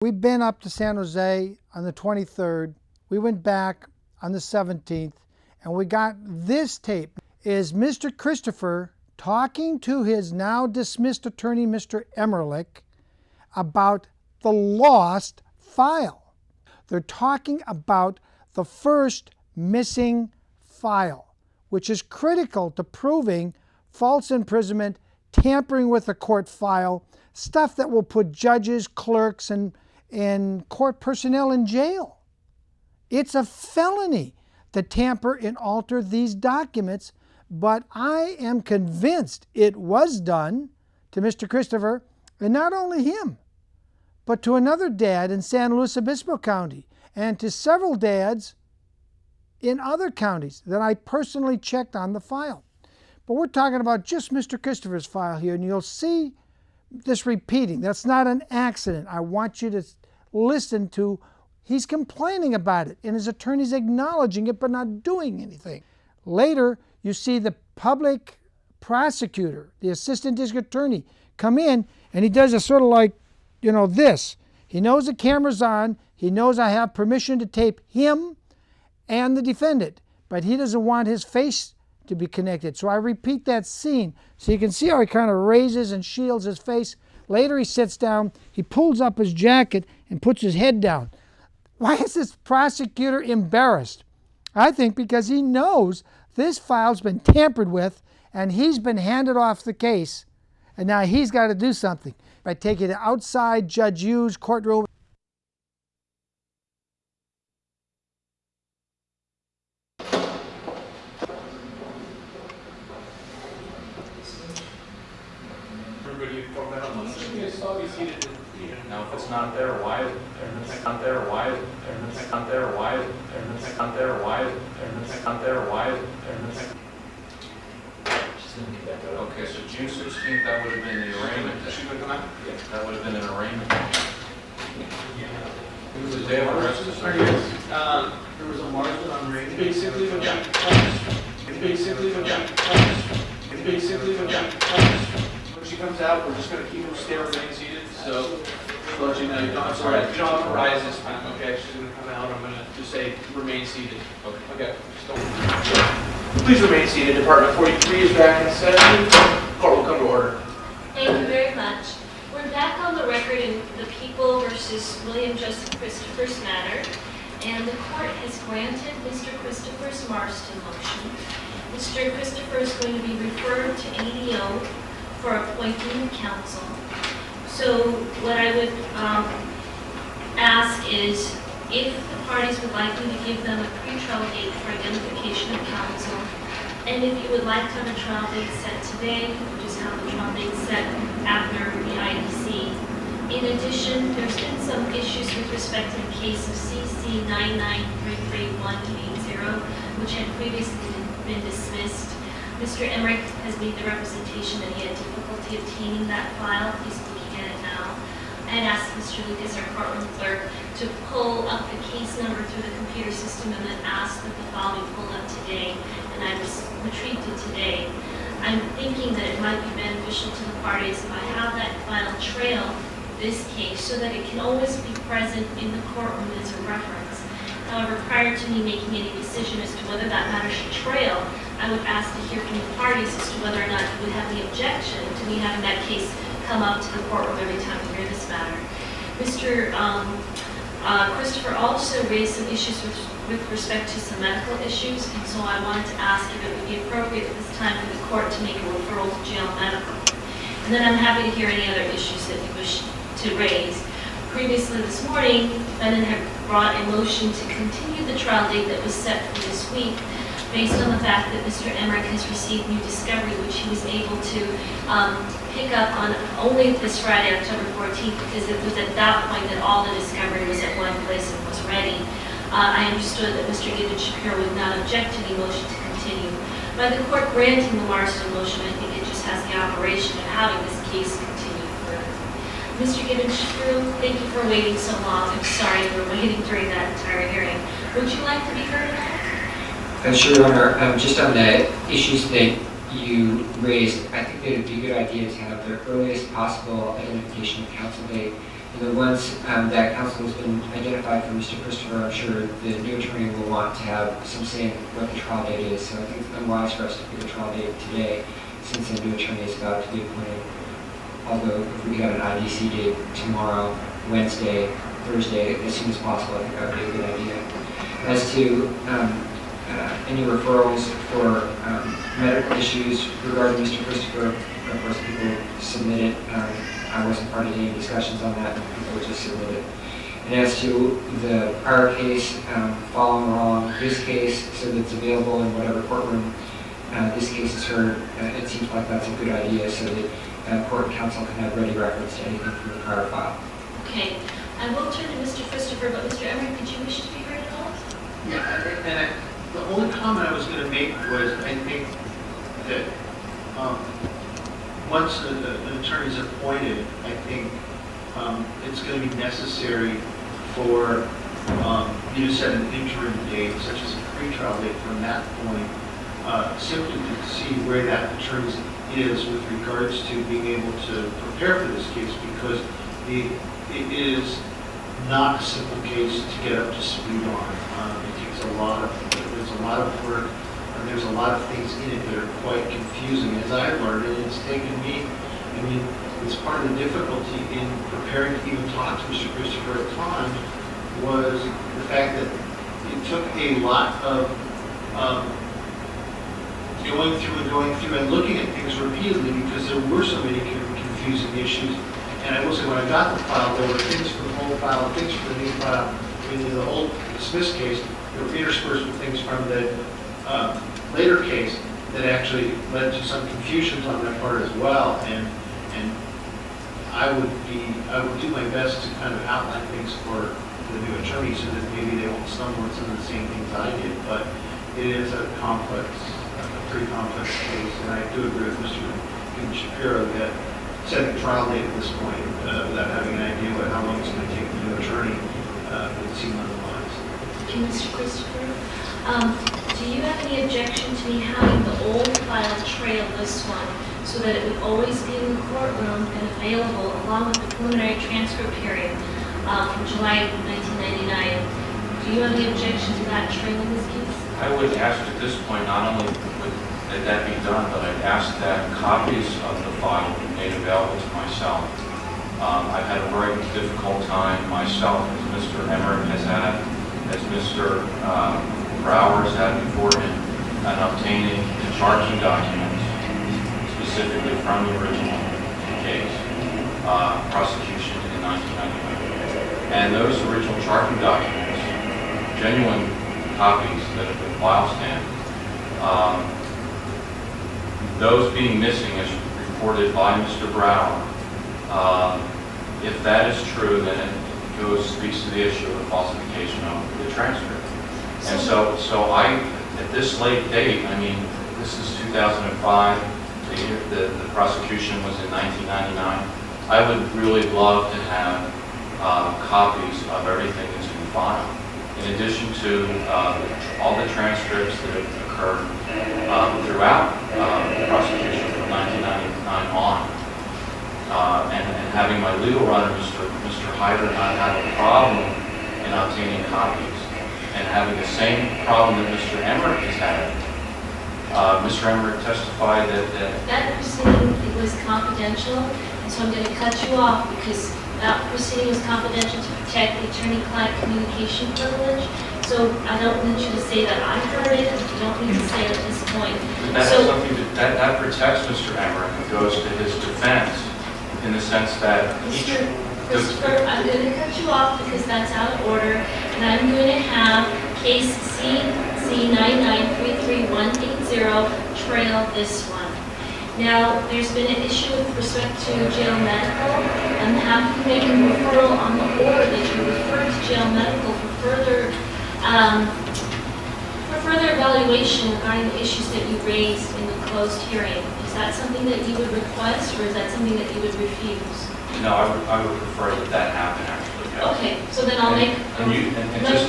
We've been up to San Jose on the 23rd. We went back on the 17th, and we got this tape. Is Mr. Christopher talking to his now dismissed attorney, Mr. Emmerlich, about the lost file. They're talking about the first missing file, which is critical to proving false imprisonment, tampering with a court file, stuff that will put judges, clerks, and court personnel in jail. It's a felony to tamper and alter these documents, but I am convinced it was done to Mr. Christopher, and not only him, but to another dad in San Luis Obispo County, and to several dads in other counties that I personally checked on the file. But we're talking about just Mr. Christopher's file here, and you'll see this repeating. That's not an accident. I want you to listen to, he's complaining about it, and his attorney's acknowledging it but not doing anything. Later, you see the public prosecutor, the assistant district attorney, come in, and he does a sort of like, this. He knows the camera's on. He knows I have permission to tape him and the defendant, but he doesn't want his face to be connected. So I repeat that scene so you can see how he kind of raises and shields his face. Later he sits down, he pulls up his jacket and puts his head down. Why is this prosecutor embarrassed? I think because he knows this file's been tampered with and he's been handed off the case, and now he's got to do something by taking it outside Judge Yu's courtroom. Now, if it's not there, why is it there? If it's not there, why is it there? If it's not there, why is it there? If it's not there, why is it there? If it's not there, why is it there? Okay, so June 16th, that would have been the arraignment. That would have been an arraignment. It was the day of arrest. There was a margin on arraignment. Basically, when she comes out, we're just going to keep him stay remain seated. So, to let you know, you don't have to rise this time. Okay, she's going to come out. I'm going to just say remain seated. Okay. Please remain seated. Department 43 is back in session. Court will come to order. Thank you very much. We're back on the record in the People versus William Joseph Christopher's matter, and the court has granted Mr. Christopher's Marston motion. Mr. Christopher is going to be referred to ADO for appointing counsel. So what I would ask is, if the parties would like me to give them a pretrial date for identification of counsel, and if you would like to have a trial date set today, just have the trial date set after the IDC. In addition, there's been some issues with respect to the case of CC 9933180, which had previously been dismissed. Mr. Emmerich has made the representation that he had difficulty obtaining that file. He's looking at it now. I had asked Mr. Lucas, our courtroom clerk, to pull up the case number through the computer system and then ask that the file be pulled up today, and I was retrieved it today. I'm thinking that it might be beneficial to the parties if I have that file trail this case so that it can always be present in the courtroom as a reference. However, prior to me making any decision as to whether that matter should trail, I would ask to hear from the parties as to whether or not you would have the objection to me having that case come up to the courtroom every time we hear this matter. Mr. Christopher also raised some issues with respect to some medical issues, and so I wanted to ask if it would be appropriate at this time for the court to make a referral to jail medical. And then I'm happy to hear any other issues that you wish to raise. Previously this morning, the defendant had brought a motion to continue the trial date that was set for this week based on the fact that Mr. Emmerich has received new discovery, which he was able to pick up on only this Friday, October 14th, because it was at that point that all the discovery was at one place and was ready. I understood that Mr. Gibbon Shapiro would not object to the motion to continue. By the court granting the Marston motion, I think it just has the operation of having this case continue further. Mr. Gibbon Shapiro, thank you for waiting so long. I'm sorry you were waiting during that entire hearing. Would you like to be heard now? Sure, Your Honor. Just on the issues that you raised, I think that it would be a good idea to have the earliest possible identification of counsel date And the ones that counsel has been identified for Mr. Christopher, I'm sure the new attorney will want to have some say in what the trial date is. So I think it's unwise for us to pick a trial date today, since the new attorney is about to be appointed. Although if we got an IDC date tomorrow, Wednesday, Thursday, as soon as possible, I think that would be a good idea. As to any referrals for medical issues regarding Mr. Christopher, of course, people submit it. I wasn't part of any discussions on that, and people just submit it. And as to the prior case, following along this case, so that it's available in whatever courtroom this case is heard, it seems like that's a good idea, so that court and counsel can have ready reference to anything from the prior file. Okay, I will turn to Mr. Christopher, but Mr. Emery, did you wish to be heard at all? Yeah, the only comment I was going to make was, I think that once an attorney is appointed, I think it's going to be necessary for you to set an interim date, such as a pretrial date from that point, simply to see where that attorney is with regards to being able to prepare for this case, because it is not a simple case to get up to speed on. It takes there's a lot of work, and there's a lot of things in it that are quite confusing, as I learned, and it's taken me, I mean, it's part of the difficulty in preparing to even talk to Mr. Christopher at times, was the fact that it took a lot of going through and looking at things repeatedly, because there were so many confusing issues. And I will say, when I got the file, there were things from the old file, things from the new file. In the old dismissed case, there were interspersed with things from the later case that actually led to some confusions on my part as well. And I would do my best to kind of outline things for the new attorney, so that maybe they won't stumble on some of the same things I did. But it is a pretty complex case, and I do agree with Mr. Shapiro that setting a trial date at this point, without having an idea about how long it's going to take the new attorney, would seem otherwise. Okay, Mr. Christopher, do you have any objection to me having the old file trail this one, so that it would always be in the courtroom and available along with the preliminary transcript hearing from July 1999? Do you have any objection to that trailing this case? I would ask at this point, not only would that be done, but I'd ask that copies of the file be made available to myself. I've had a very difficult time myself, as Mr. Emmer has had, as Mr. Brower has had before him, and obtaining the charging documents specifically from the original case, prosecution in 1999. And those original charging documents, genuine copies that have been file stamped, those being missing as reported by Mr. Brower, if that is true, then it speaks to the issue of falsification of the transcript. And so I, at this late date, I mean, this is 2005, the prosecution was in 1999, I would really love to have copies of everything that's been filed, in addition to all the transcripts that have occurred throughout the prosecution from 1999 on. And having my legal runner, Mr. Hyder, not have a problem in obtaining copies, and having the same problem that Mr. Emmerich has had. Mr. Emmerich testified that proceeding was confidential, and so I'm going to cut you off because that proceeding was confidential to protect the attorney-client communication privilege. So I don't want you to say that I heard it. You don't need to say it at this point. That protects Mr. Emmerich and goes to his defense in the sense that Mr. Christopher, I'm going to cut you off because that's out of order, and I'm going to have case CC9933180 trail this one. Now, there's been an issue with respect to jail medical. I'm happy to make a referral on the order that you refer to jail medical for further evaluation regarding the issues that you raised in the closed hearing. Is that something that you would request, or is that something that you would refuse? No, I would prefer that happen, actually. Yes. Okay, so then I'll make, let me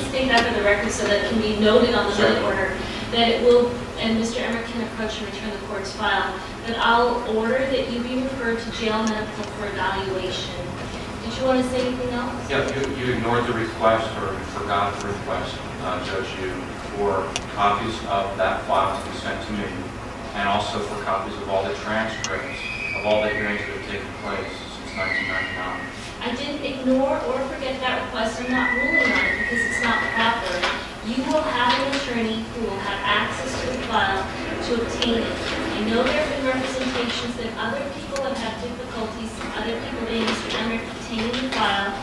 state that for the record so that it can be noted on the minute order, that it will, and Mr. Emmer can approach and return the court's file, that I'll order that you be referred to jail medical for evaluation. Did you you want to say anything else? Yeah, you ignored the request, or you forgot the request, Judge Yu, for copies of that file to be sent to me, and also for copies of all the transcripts of all the hearings that have taken place since 1999. I didn't ignore or forget that request. I'm not ruling on it because it's not proper. You will have an attorney who will have access to the file to obtain it. I know there have been representations that other people have had difficulties, other people being Mr. Emmerich, obtaining the file,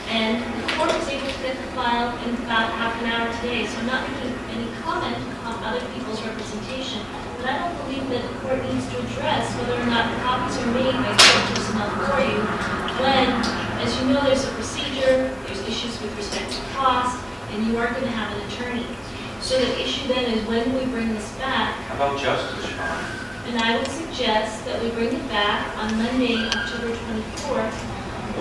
and the court was able to get the file in about half an hour today. So I'm not making any comment on other people's representation, but I don't believe that the court needs to address whether or not copies are made by court personnel for you when, as you know, there's a procedure, there's issues with respect to cost, and you are going to have an attorney. So the issue then is when we bring this back. How about justice, Your Honor? And I would suggest that we bring it back on Monday, October 24th,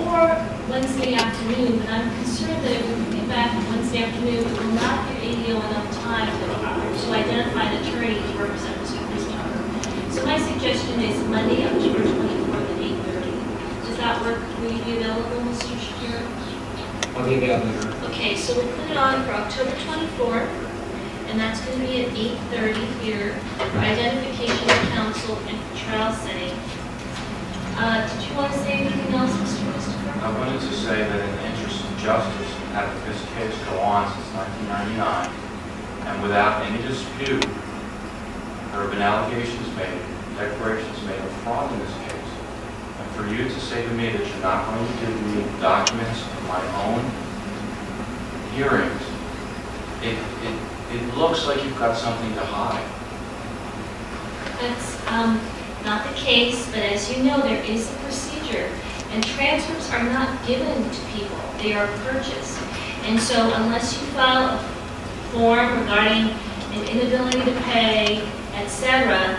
or Wednesday afternoon. But I'm concerned that if we bring it back on Wednesday afternoon, it will not give ADO enough time to identify an attorney to represent Mr. Christopher. So my suggestion is Monday, October 24th at 8:30. Does that work? Will you be available, Mr. Shapiro? I'll be available. Okay, so we'll put it on for October 24th, and that's going to be at 8:30 here for identification of counsel and for trial setting. Did you want to say anything else, Mr. Christopher? I wanted to say that in the interest of justice, having this case go on since 1999, and without any dispute, there have been allegations made, declarations made of fraud in this case. And for you to say to me that you're not going to give me documents of my own hearings, it looks like you've got something to hide. That's not the case, but as you know, there is a procedure, and transcripts are not given to people. They are purchased. And so unless you file a form regarding an inability to pay, etc.,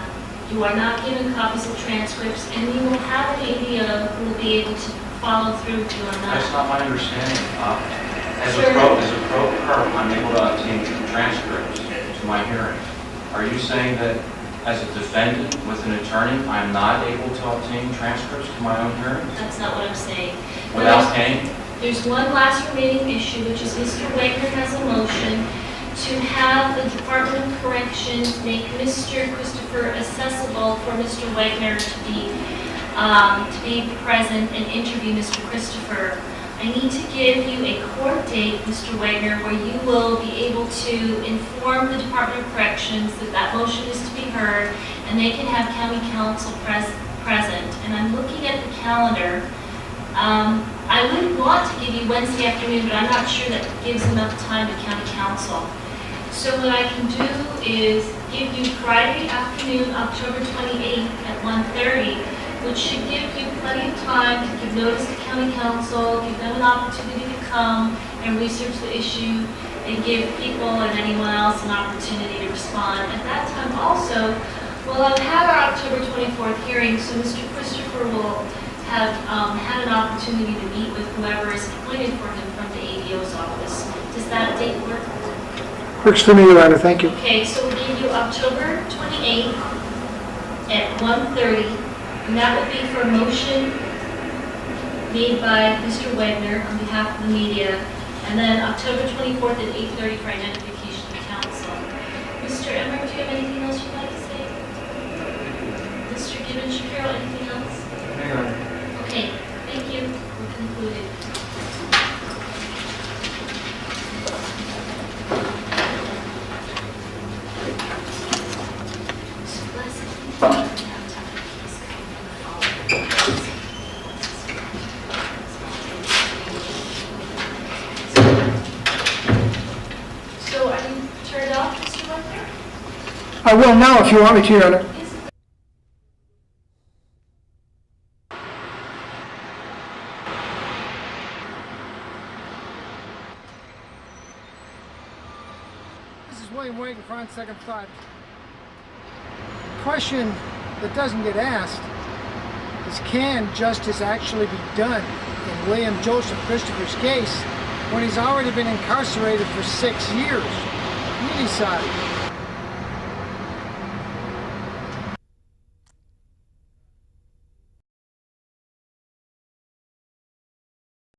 you are not given copies of transcripts, and you will have an ADO who will be able to follow through with you on That's that. not my understanding. As Sure. a pro per, I'm able to obtain transcripts to my hearings. Are you saying that as a defendant with an attorney, I'm not able to obtain transcripts to my own hearings That's not what I'm saying. without paying? There's one last remaining issue, which is Mr. Wagener has a motion to have the Department of Corrections make Mr. Christopher accessible for Mr. Wagener to be present and interview Mr. Christopher. I need to give you a court date, Mr. Wagener, where you will be able to inform the Department of Corrections that that motion is to be heard, and they can have county counsel present. And I'm looking at the calendar. I would want to give you Wednesday afternoon, but I'm not sure that gives enough time to county counsel. So what I can do is give you Friday afternoon, October 28th at 1:30, which should give you plenty of time to give notice to county counsel, give them an opportunity to come and research the issue, and give people and anyone else an opportunity to respond. At that time also, we'll have had our October 24th hearing, so Mr. Christopher will have had an opportunity to meet with whoever is appointed for him from the ADO's office. Does that date work? Works for me, Your Honor. Thank you. Okay, so we'll give you October 28th at 1:30, and that will be for a motion made by Mr. Wagener on behalf of the media, and then October 24th at 8:30 for identification of counsel. Mr. Emmerich, do you have anything else you'd like to say? Mr. Gibbons Shapiro, anything else? Okay, thank you. We're concluded. So are you turned off, Mr. Wagener? I will now if you want me to, Your Honor. Yes. This is William Wagener for On Second Thought. Question that doesn't get asked is, can justice actually be done in William Joseph Christopher's case when he's already been incarcerated for 6 years? You decide.